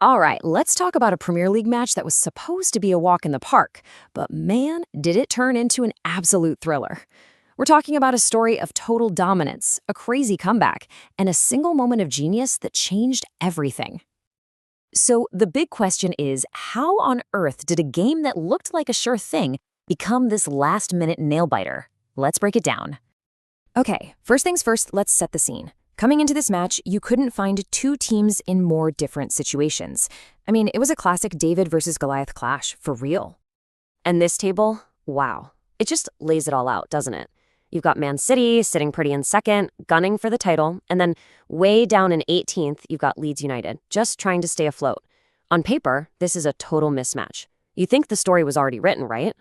All right, let's talk about a Premier League match that was supposed to be a walk in the park, but man, did it turn into an absolute thriller. We're talking about a story of total dominance, a crazy comeback, and a single moment of genius that changed everything. So the big question is, how on earth did a game that looked like a sure thing become this last-minute nail-biter? Let's break it down. Okay, first things first, let's set the scene. Coming into this match, you couldn't find two teams in more different situations. I mean, it was a classic David versus Goliath clash, for real. And this table, wow. It just lays it all out, doesn't it? You've got Man City sitting pretty in second, gunning for the title, and then way down in 18th, you've got Leeds United, just trying to stay afloat. On paper, this is a total mismatch. You think the story was already written, right?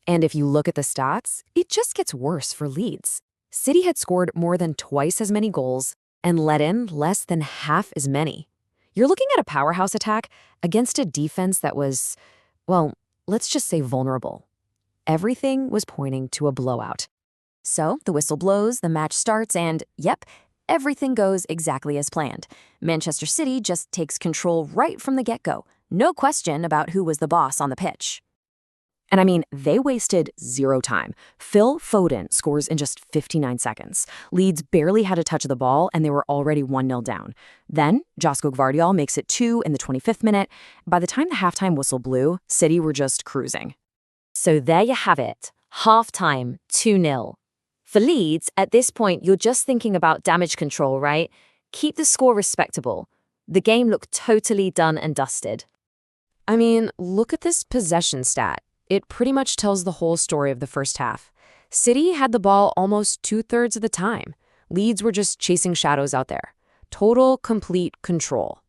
And if you look at the stats, it just gets worse for Leeds. City had scored more than twice as many goals and let in less than half as many. You're looking at a powerhouse attack against a defense that was, well, let's just say vulnerable. Everything was pointing to a blowout. So the whistle blows, the match starts, and yep, everything goes exactly as planned. Manchester City just takes control right from the get-go. No question about who was the boss on the pitch. And I mean, they wasted zero time. Phil Foden scores in just 59 seconds. Leeds barely had a touch of the ball, and they were already 1-0 down. Then, Josko Gvardiol makes it 2 in the 25th minute. By the time the halftime whistle blew, City were just cruising. So there you have it. Halftime, 2-0. For Leeds, at this point, you're just thinking about damage control, right? Keep the score respectable. The game looked totally done and dusted. I mean, look at this possession stat. It pretty much tells the whole story of the first half. City had the ball almost 2/3 of the time. Leeds were just chasing shadows out there. Total, complete control.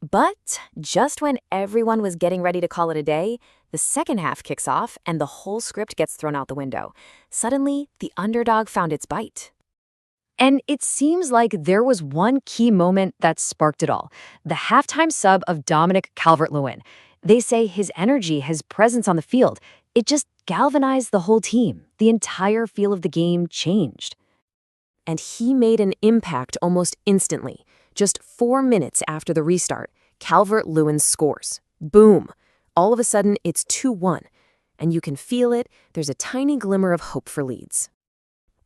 But just when everyone was getting ready to call it a day, the second half kicks off and the whole script gets thrown out the window. Suddenly, the underdog found its bite. And it seems like there was one key moment that sparked it all. The halftime sub of Dominic Calvert-Lewin. They say his energy, his presence on the field, it just galvanized the whole team. The entire feel of the game changed. And he made an impact almost instantly. Just 4 minutes after the restart, Calvert-Lewin scores. Boom! All of a sudden, it's 2-1. And you can feel it. There's a tiny glimmer of hope for Leeds.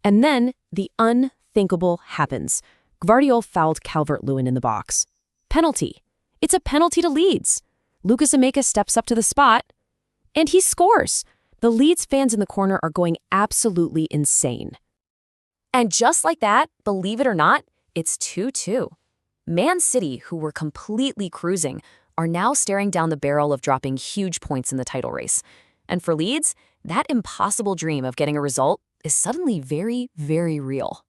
And then the unthinkable happens. Gvardiol fouled Calvert-Lewin in the box. Penalty. It's a penalty to Leeds. Lucas Emeka steps up to the spot, and he scores. The Leeds fans in the corner are going absolutely insane. And just like that, believe it or not, it's 2-2. Man City, who were completely cruising, are now staring down the barrel of dropping huge points in the title race. And for Leeds, that impossible dream of getting a result is suddenly very, very real.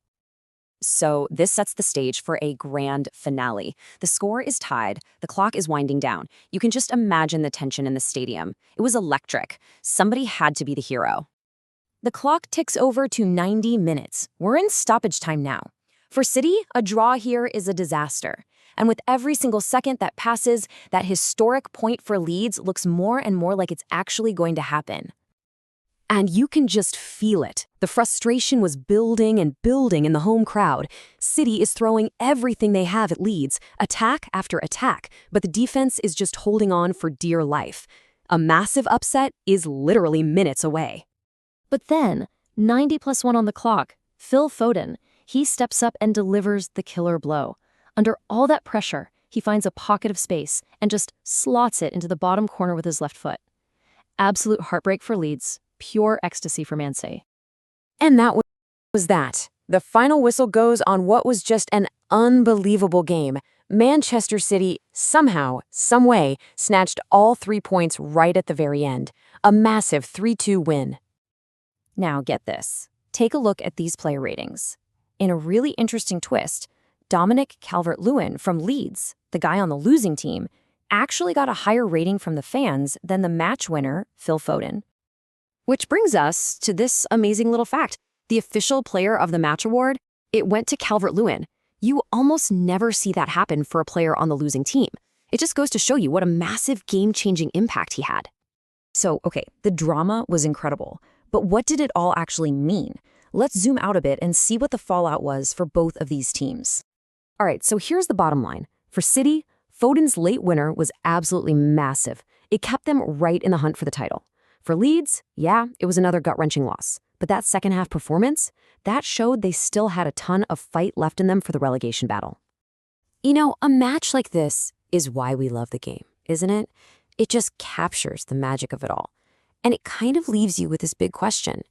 So this sets the stage for a grand finale. The score is tied. The clock is winding down. You can just imagine the tension in the stadium. It was electric. Somebody had to be the hero. The clock ticks over to 90 minutes. We're in stoppage time now. For City, a draw here is a disaster. And with every single second that passes, that historic point for Leeds looks more and more like it's actually going to happen. And you can just feel it. The frustration was building and building in the home crowd. City is throwing everything they have at Leeds, attack after attack, but the defense is just holding on for dear life. A massive upset is literally minutes away. But then, 90+1 on the clock, Phil Foden, he steps up and delivers the killer blow. Under all that pressure, he finds a pocket of space and just slots it into the bottom corner with his left foot. Absolute heartbreak for Leeds. Pure ecstasy for Man City. And that was that. The final whistle goes on what was just an unbelievable game. Manchester City somehow, someway, snatched all 3 points right at the very end. A massive 3-2 win. Now get this. Take a look at these player ratings. In a really interesting twist, Dominic Calvert-Lewin from Leeds, the guy on the losing team, actually got a higher rating from the fans than the match winner, Phil Foden. Which brings us to this amazing little fact. The official player of the match award, it went to Calvert-Lewin. You almost never see that happen for a player on the losing team. It just goes to show you what a massive game-changing impact he had. So, okay, the drama was incredible. But what did it all actually mean? Let's zoom out a bit and see what the fallout was for both of these teams. All right, so here's the bottom line. For City, Foden's late winner was absolutely massive. It kept them right in the hunt for the title. For Leeds, yeah, it was another gut-wrenching loss. But that second-half performance, that showed they still had a ton of fight left in them for the relegation battle. You know, a match like this is why we love the game, isn't it? It just captures the magic of it all. And it kind of leaves you with this big question.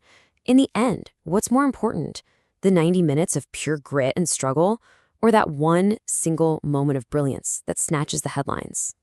In the end, what's more important, the 90 minutes of pure grit and struggle, or that one single moment of brilliance that snatches the headlines?